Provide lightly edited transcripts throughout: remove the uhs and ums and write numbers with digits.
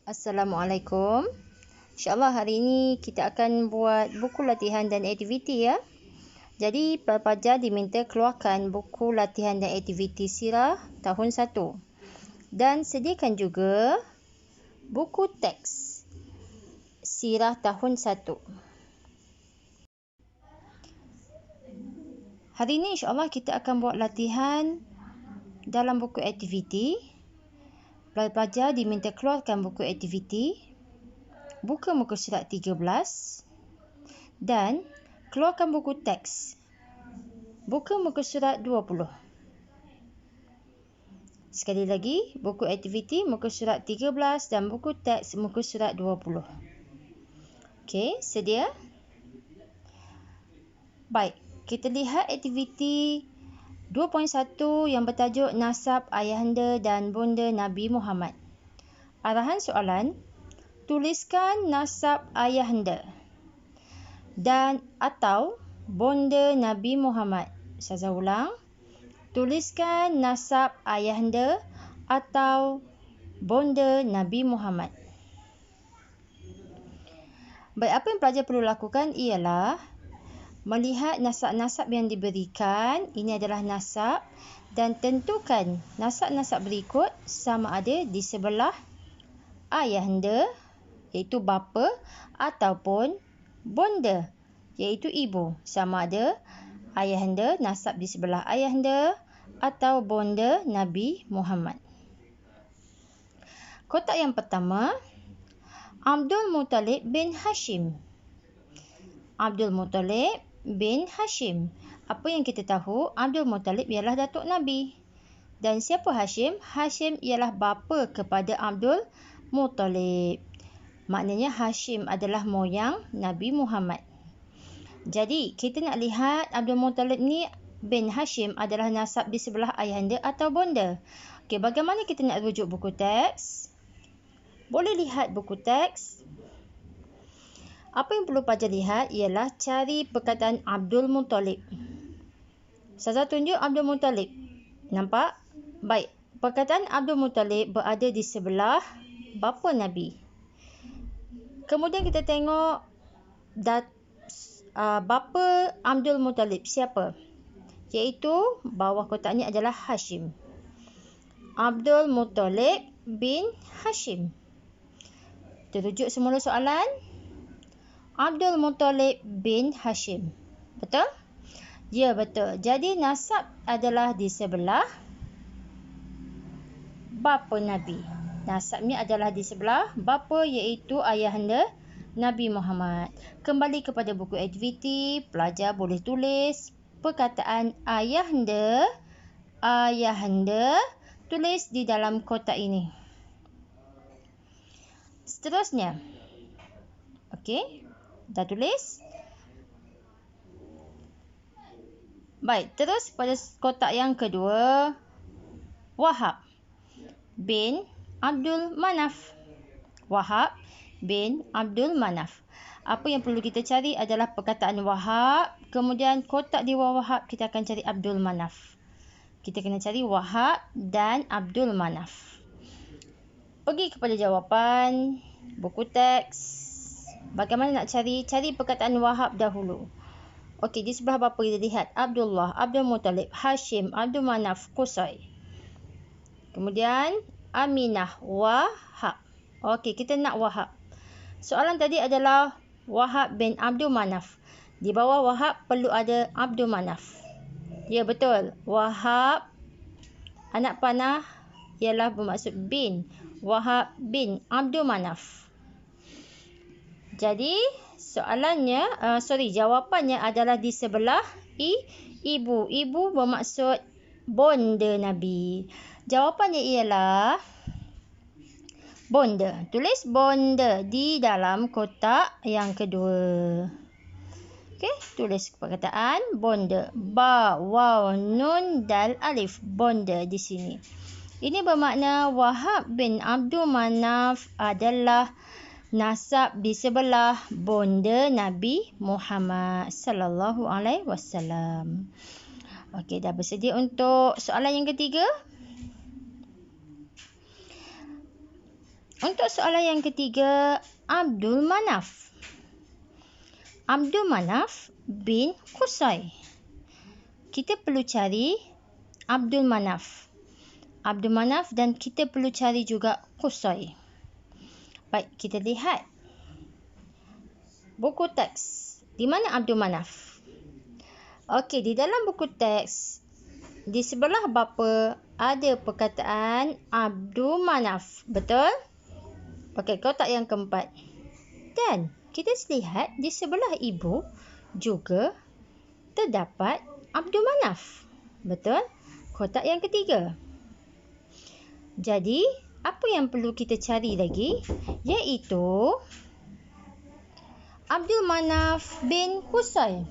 Assalamualaikum. InsyaAllah hari ini kita akan buat buku latihan dan aktiviti ya. Jadi pelajar diminta keluarkan buku latihan dan aktiviti sirah tahun 1. Dan sediakan juga buku teks sirah tahun 1. Hari ini insyaAllah kita akan buat latihan dalam buku aktiviti. Pelajar diminta keluarkan buku aktiviti, buka muka surat 13 dan keluarkan buku teks. Buka muka surat 20. Sekali lagi, buku aktiviti muka surat 13 dan buku teks muka surat 20. Okey, sedia? Baik, kita lihat aktiviti 2.1 yang bertajuk Nasab Ayahanda dan Bonda Nabi Muhammad. Arahan soalan, tuliskan nasab ayahanda dan atau bonda Nabi Muhammad. Saya ulang, tuliskan nasab ayahanda atau bonda Nabi Muhammad. Baik, apa yang pelajar perlu lakukan ialah melihat nasab-nasab yang diberikan, ini adalah nasab, dan tentukan nasab-nasab berikut sama ada di sebelah ayahanda, iaitu bapa, ataupun bonda, iaitu ibu. Sama ada ayahanda, nasab di sebelah ayahanda, atau bonda Nabi Muhammad. Kotak yang pertama, Abdul Muttalib bin Hashim. Abdul Muttalib bin Hashim. Apa yang kita tahu, Abdul Muttalib ialah datuk Nabi. Dan siapa Hashim? Hashim ialah bapa kepada Abdul Muttalib. Maknanya Hashim adalah moyang Nabi Muhammad. Jadi, kita nak lihat Abdul Muttalib ni bin Hashim adalah nasab di sebelah ayahanda atau bonda. Okey, bagaimana kita nak rujuk buku teks? Boleh lihat buku teks. Apa yang perlu pelajar lihat ialah cari perkataan Abdul Muttalib. Saya tunjuk Abdul Muttalib. Nampak? Baik. Perkataan Abdul Muttalib berada di sebelah bapa Nabi. Kemudian kita tengok bapa Abdul Muttalib siapa? Iaitu bawah kotak ni adalah Hashim. Abdul Muttalib bin Hashim. Terujuk semula soalan. Abdul Muttalib bin Hashim. Betul? Ya, betul. Jadi nasab adalah di sebelah bapa Nabi. Nasabnya adalah di sebelah bapa, iaitu ayahanda Nabi Muhammad. Kembali kepada buku aktiviti, pelajar boleh tulis perkataan ayahanda, tulis di dalam kotak ini. Seterusnya. Okey. Dah tulis? Baik, terus pada kotak yang kedua, Wahab bin Abdul Manaf. Wahab bin Abdul Manaf. Apa yang perlu kita cari adalah perkataan Wahab, kemudian kotak di bawah Wahab kita akan cari Abdul Manaf. Kita kena cari Wahab dan Abdul Manaf. Pergi kepada jawapan, buku teks. Bagaimana nak cari? Cari perkataan Wahab dahulu. Okey, di sebelah bapa kita lihat Abdullah, Abdul Muttalib, Hashim, Abdul Manaf, Qusay. Kemudian Aminah, Wahab. Okey, kita nak Wahab. Soalan tadi adalah Wahab bin Abdul Manaf. Di bawah Wahab perlu ada Abdul Manaf. Ya, betul. Wahab, anak panah ialah bermaksud bin. Wahab bin Abdul Manaf. Jadi, jawapannya adalah di sebelah ibu. Ibu bermaksud bonda Nabi. Jawapannya ialah bonda. Tulis bonda di dalam kotak yang kedua. Okey, tulis perkataan bonda. Ba, waw, nun, dal, alif. Bonda di sini. Ini bermakna Wahab bin Abdul Manaf adalah nasab di sebelah bonda Nabi Muhammad sallallahu alaihi wasallam. Okey, dah bersedia untuk soalan yang ketiga? Untuk soalan yang ketiga, Abdul Manaf. Abdul Manaf bin Qusay. Kita perlu cari Abdul Manaf. Abdul Manaf dan kita perlu cari juga Qusay. Baik, kita lihat buku teks. Di mana Abdul Manaf? Okey, di dalam buku teks, di sebelah bapa ada perkataan Abdul Manaf. Betul? Okey, kotak yang keempat. Dan kita lihat di sebelah ibu juga terdapat Abdul Manaf. Betul? Kotak yang ketiga. Jadi, apa yang perlu kita cari lagi? Iaitu Abdul Manaf bin Qusay.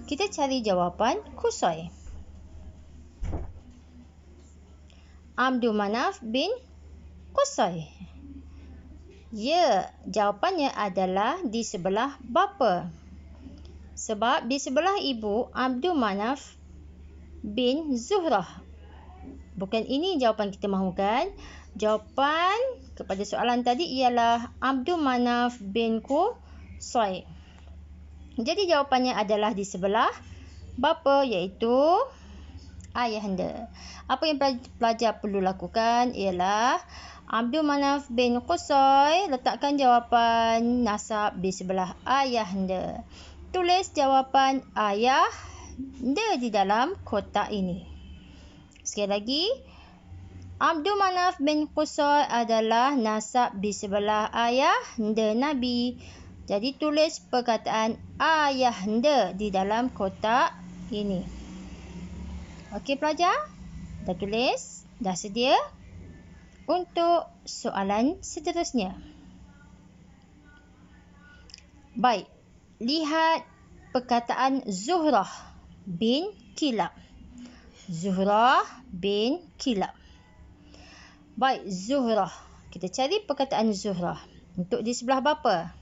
Kita cari jawapan Qusay. Abdul Manaf bin Qusay. Ya, jawapannya adalah di sebelah bapa. Sebab di sebelah ibu Abdul Manaf bin Zuhrah. Bukan ini jawapan kita mahukan. Jawapan kepada soalan tadi ialah Abdul Manaf bin Qusay. Jadi jawapannya adalah di sebelah bapa, iaitu ayahanda. Apa yang pelajar perlu lakukan ialah Abdul Manaf bin Qusay, letakkan jawapan nasab di sebelah ayahanda. Tulis jawapan ayahanda di dalam kotak ini. Sekali lagi, Abdul Manaf bin Qusay adalah nasab di sebelah ayahanda Nabi. Jadi tulis perkataan ayahanda di dalam kotak ini. Okey pelajar? Dah tulis? Dah sedia? Untuk soalan seterusnya. Baik, lihat perkataan Zuhrah bin Kilab. Zuhrah bin Kilab. Baik, Zuhrah. Kita cari perkataan Zuhrah. Untuk di sebelah bapa?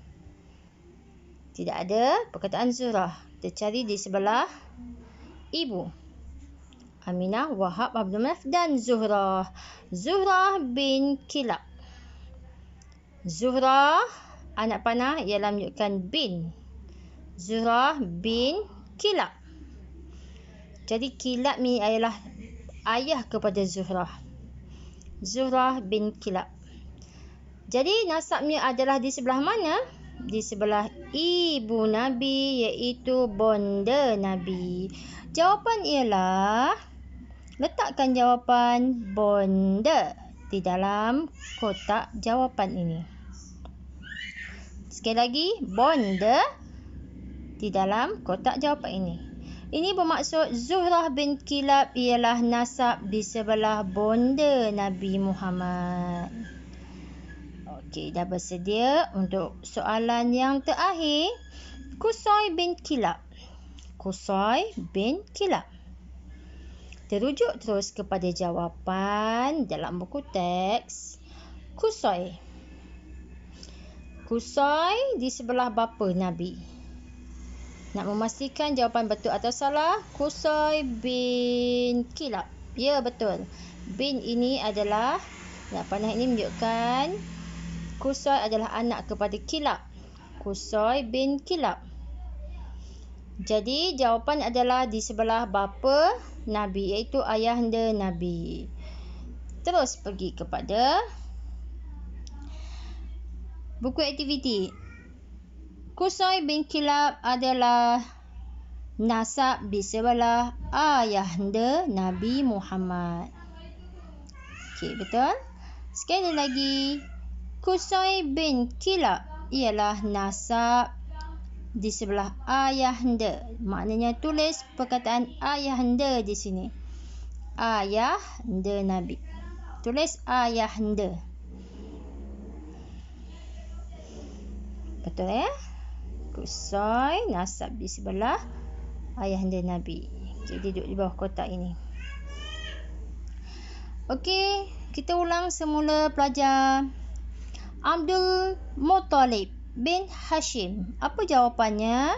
Tidak ada perkataan Zuhrah. Kita cari di sebelah ibu. Aminah, Wahab, Abdul Manaf dan Zuhrah. Zuhrah bin Kilab. Zuhrah, anak panah ialah menunjukkan bin. Zuhrah bin Kilab. Jadi Kilab ni ialah ayah kepada Zuhrah. Zuhrah bin Kilab. Jadi nasabnya adalah di sebelah mana? Di sebelah ibu Nabi, iaitu bonda Nabi. Jawapan ialah, letakkan jawapan bonda di dalam kotak jawapan ini. Sekali lagi, bonda di dalam kotak jawapan ini. Ini bermaksud Zuhrah bin Kilab ialah nasab di sebelah bonda Nabi Muhammad. Okey, dah bersedia untuk soalan yang terakhir. Qusay bin Kilab. Qusay bin Kilab. Terujuk terus kepada jawapan dalam buku teks. Qusay. Qusay di sebelah bapa Nabi. Nak memastikan jawapan betul atau salah, Qusay bin Kilab. Ya, betul. Bin ini adalah, nak panah ini menunjukkan Qusay adalah anak kepada Kilab. Qusay bin Kilab. Jadi jawapan adalah di sebelah bapa Nabi, iaitu ayahanda Nabi. Terus pergi kepada buku aktiviti. Qusay bin Kilab adalah nasab di sebelah ayahanda Nabi Muhammad. Okey, betul? Sekali lagi, Qusay bin Kilab ialah nasab di sebelah ayahanda. Maknanya tulis perkataan ayahanda di sini. Ayahanda Nabi. Tulis ayahanda. Betul ya? Qusay nasab di sebelah ayahanda Nabi. Okay, dia duduk di bawah kotak ini. Okey, kita ulang semula pelajar. Abdul Muttalib bin Hashim. Apa jawapannya?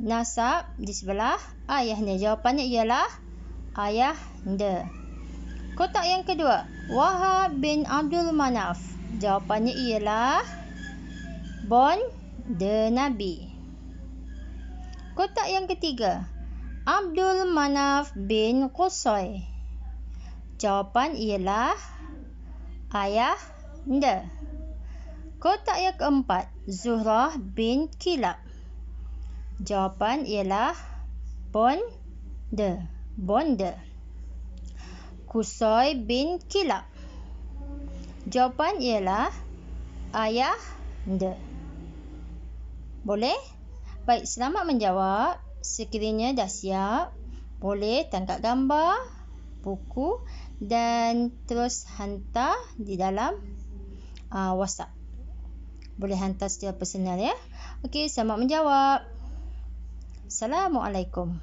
Nasab di sebelah ayahanda. Jawapannya ialah ayahanda. Kotak yang kedua, Wahab bin Abdul Manaf. Jawapannya ialah bonda Nabi. Kotak yang ketiga, Abdul Manaf bin Qusay. Jawapan ialah ayah anda. Kotak yang keempat, Zuhrah bin Kilab. Jawapan ialah bonda. Qusay bin Kilab. Jawapan ialah ayah anda. Boleh? Baik, selamat menjawab. Sekiranya dah siap, boleh tangkap gambar, buku dan terus hantar di dalam WhatsApp. Boleh hantar secara personal ya. Okey, selamat menjawab. Assalamualaikum.